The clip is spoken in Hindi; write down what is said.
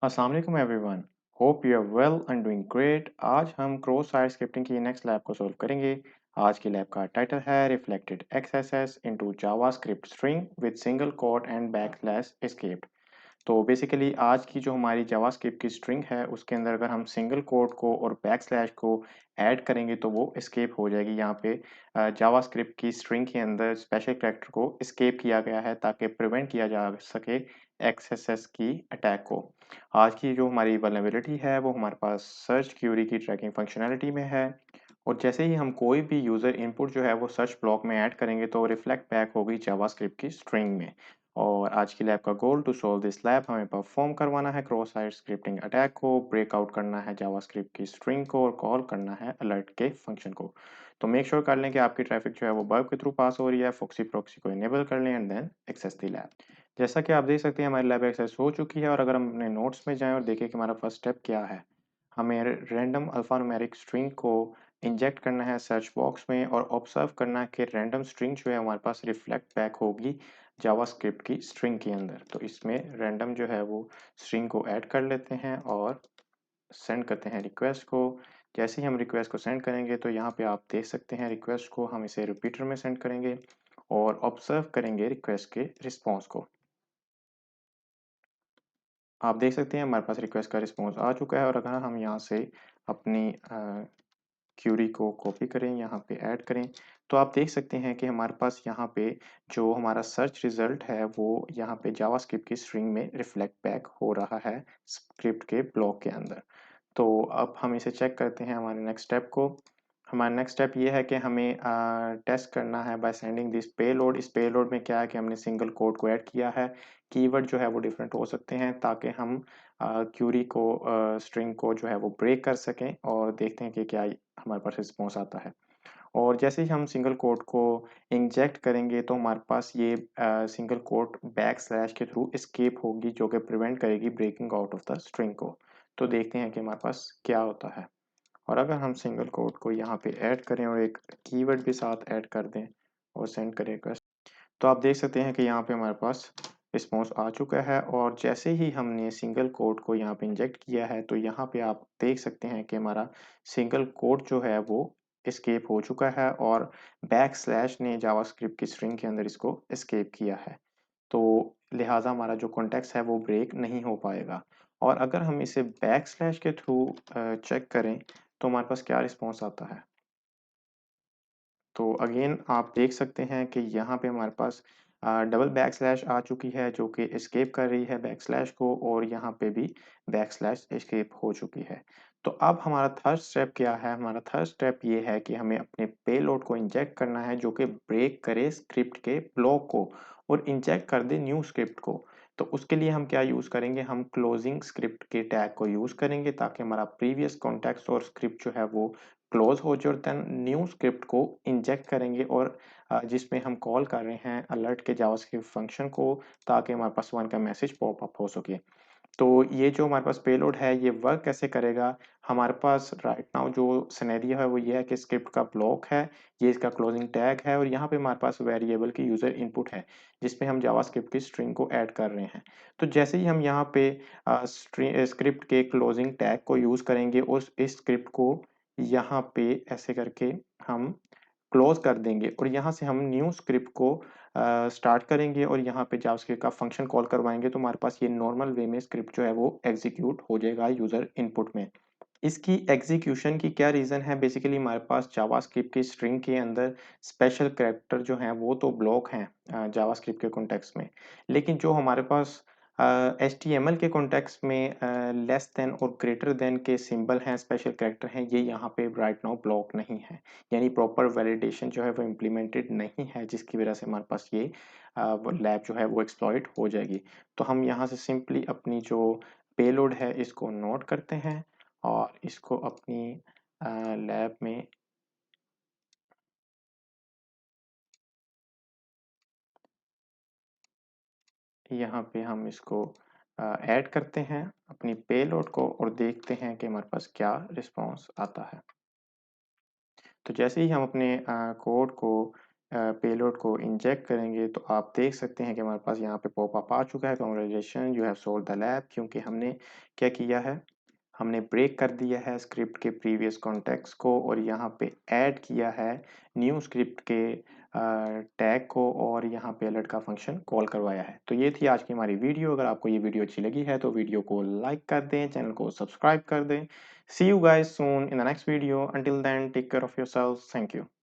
अस्सलाम वालेकुम everyone. Hope you are well and doing great. आज हम क्रॉस साइट स्क्रिप्टिंग की नेक्स्ट लैब को सॉल्व करेंगे। आज की लैब का टाइटल है reflected XSS into JavaScript string with single quote and backslash escape. तो बेसिकली आज की जो हमारी जावास्क्रिप्ट की स्ट्रिंग है उसके अंदर अगर हम सिंगल कोट को और बैकस्लैश को ऐड करेंगे तो वो एस्केप हो जाएगी। यहाँ पे जावास्क्रिप्ट की स्ट्रिंग के अंदर स्पेशल कैरेक्टर को एस्केप किया गया है ताकि प्रिवेंट किया जा सके एक्सएसएस की अटैक को। आज की जो हमारी वल्नरेबिलिटी है वो हमारे पास सर्च क्यूरी की ट्रैकिंग फंक्शनैलिटी में है। और जैसे ही हम कोई भी यूजर इनपुट जो है वो सर्च ब्लॉक में ऐड करेंगे तो रिफ्लेक्ट बैक होगी जावास्क्रिप्ट की स्ट्रिंग में। और आज की लैब का goal to solve this lab हमें परफॉर्म करवाना है क्रॉस साइट स्क्रिप्टिंग अटैक को, ब्रेकआउट करना है जावास्क्रिप्ट की स्ट्रिंग को और कॉल करना है अलर्ट के फंक्शन को। तो मेक श्योर कर लें कि आपकी ट्रैफिक जो है वो बर्ब के थ्रू पास हो रही है, फोक्सी प्रॉक्सी को इनेबल कर लें and then access the lab. जैसा कि आप देख सकते हैं हमारी लैब एक्सेस हो चुकी है। और अगर हम अपने नोट्स में जाएं और देखें कि हमारा फर्स्ट स्टेप क्या है, हमें रैंडम अल्फान्यूमेरिक स्ट्रिंग को इंजेक्ट करना है सर्च बॉक्स में और ऑब्जर्व करना है कि रैंडम स्ट्रिंग जो है हमारे पास रिफ्लेक्ट बैक होगी जावास्क्रिप्ट की स्ट्रिंग के अंदर। तो इसमें रैंडम जो है वो स्ट्रिंग को ऐड कर लेते हैं और सेंड करते हैं रिक्वेस्ट को। जैसे ही हम रिक्वेस्ट को सेंड करेंगे तो यहाँ पे आप देख सकते हैं रिक्वेस्ट को हम इसे रिपीटर में सेंड करेंगे और ऑब्जर्व करेंगे रिक्वेस्ट के रिस्पॉन्स को। आप देख सकते हैं हमारे पास रिक्वेस्ट का रिस्पॉन्स आ चुका है। और अगर हम यहाँ से अपनी क्यूरी को कॉपी करें, यहाँ पे ऐड करें, तो आप देख सकते हैं कि हमारे पास यहाँ पे जो हमारा सर्च रिजल्ट है वो यहाँ पे जावास्क्रिप्ट की स्ट्रिंग में रिफ्लेक्ट बैक हो रहा है स्क्रिप्ट के ब्लॉक के अंदर। तो अब हम इसे चेक करते हैं हमारे नेक्स्ट स्टेप को। हमारा नेक्स्ट स्टेप ये है कि हमें टेस्ट करना है बाय सेंडिंग दिस पेलोड। इस पेलोड में क्या है कि हमने सिंगल कोड को ऐड किया है। कीवर्ड जो है वो डिफरेंट हो सकते हैं ताकि हम क्यूरी को स्ट्रिंग को जो है वो ब्रेक कर सकें और देखते हैं कि क्या हमारे पास रिस्पॉन्स आता है। और जैसे ही हम सिंगल कोट को इंजेक्ट करेंगे तो हमारे पास ये सिंगल कोट बैक स्लैश के थ्रू एस्केप होगी जो कि प्रिवेंट करेगी breaking out of the string को। तो देखते हैं कि हमारे पास क्या होता है। और अगर हम सिंगल कोट को यहाँ पे ऐड करें और एक कीवर्ड भी साथ ऐड कर दें और सेंड करें रिक्वेस्ट, तो आप देख सकते हैं कि यहाँ पे हमारे पास रिस्पॉन्स आ चुका है। और जैसे ही हमने सिंगल कोट को यहाँ पे इंजेक्ट किया है तो यहाँ पे आप देख सकते हैं कि हमारा सिंगल कोट जो है वो एस्केप हो चुका है और बैक स्लैश ने जावास्क्रिप्ट की स्ट्रिंग के अंदर इसको एस्केप किया है। तो लिहाजा हमारा जो कॉन्टेक्स्ट है वो ब्रेक नहीं हो पाएगा। और अगर हम इसे बैक स्लैश के थ्रू चेक करें तो हमारे पास क्या रिस्पॉन्स आता है। तो अगेन आप देख सकते हैं कि यहाँ पे हमारे पास डबल बैक स्लैश आ चुकी है जो कि एस्केप कर रही है बैक स्लैश को, और यहाँ पे भी बैक स्लैश एस्केप हो चुकी है। तो अब हमारा थर्ड स्टेप क्या है। हमारा थर्ड स्टेप ये है कि हमें अपने पेलोड को इंजेक्ट करना है जो कि ब्रेक करे स्क्रिप्ट के ब्लॉक को और इंजेक्ट कर दे न्यू स्क्रिप्ट को। तो उसके लिए हम क्या यूज करेंगे, हम क्लोजिंग स्क्रिप्ट के टैग को यूज करेंगे ताकि हमारा प्रीवियस कॉन्टेक्स्ट और स्क्रिप्ट जो है वो क्लोज हो जाए। और देन न्यू स्क्रिप्ट को इंजेक्ट करेंगे और जिसमें हम कॉल कर रहे हैं अलर्ट के जावास्क्रिप्ट फंक्शन को ताकि हमारे पास वन का मैसेज पॉप अप हो सके। तो ये जो हमारे पास पेलोड है ये वर्क कैसे करेगा। हमारे पास राइट नाउ जो सिनेरियो है वो ये है कि स्क्रिप्ट का ब्लॉक है, ये इसका क्लोजिंग टैग है और यहाँ पे हमारे पास वेरिएबल की यूजर इनपुट है जिसमें हम जावास्क्रिप्ट की स्ट्रिंग को ऐड कर रहे हैं। तो जैसे ही हम यहाँ पे स्क्रिप्ट के क्लोजिंग टैग को यूज करेंगे उस इस स्क्रिप्ट को यहाँ पे ऐसे करके हम क्लोज कर देंगे और यहाँ से हम न्यू स्क्रिप्ट को स्टार्ट करेंगे और यहाँ पे जावास्क्रिप्ट का फंक्शन कॉल करवाएंगे तो हमारे पास ये नॉर्मल वे में स्क्रिप्ट जो है वो एग्जीक्यूट हो जाएगा यूजर इनपुट में। इसकी एग्जीक्यूशन की क्या रीज़न है, बेसिकली हमारे पास जावास्क्रिप्ट की स्ट्रिंग के अंदर स्पेशल कैरेक्टर जो हैं वो तो ब्लॉक हैं जावास्क्रिप्ट के कॉन्टेक्स्ट में, लेकिन जो हमारे पास एचटीएमएल के कॉन्टेक्स्ट में लेस देन और ग्रेटर देन के सिंबल हैं, स्पेशल कैरेक्टर हैं, ये यहाँ पे राइट नाउ ब्लॉक नहीं है। यानी प्रॉपर वैलिडेशन जो है वो इम्प्लीमेंटेड नहीं है जिसकी वजह से हमारे पास ये लैब जो है वो एक्सप्लॉइट हो जाएगी। तो हम यहाँ से सिंपली अपनी जो पेलोड है इसको नोट करते हैं और इसको अपनी लैब में यहाँ पे हम इसको ऐड करते हैं अपनी पेलोड को और देखते हैं कि हमारे पास क्या रिस्पॉन्स आता है। तो जैसे ही हम अपने कोड को पेलोड को इंजेक्ट करेंगे तो आप देख सकते हैं कि हमारे पास यहाँ पे पॉपअप आ चुका है, congratulation you have solved the lab. क्योंकि हमने क्या किया है, हमने ब्रेक कर दिया है स्क्रिप्ट के प्रीवियस कॉन्टेक्स्ट को और यहाँ पे ऐड किया है न्यू स्क्रिप्ट के टैग को और यहाँ पे अलर्ट का फंक्शन कॉल करवाया है। तो ये थी आज की हमारी वीडियो। अगर आपको ये वीडियो अच्छी लगी है तो वीडियो को लाइक कर दें, चैनल को सब्सक्राइब कर दें। See you guys soon in the next video. Until then take care of yourself. Thank you.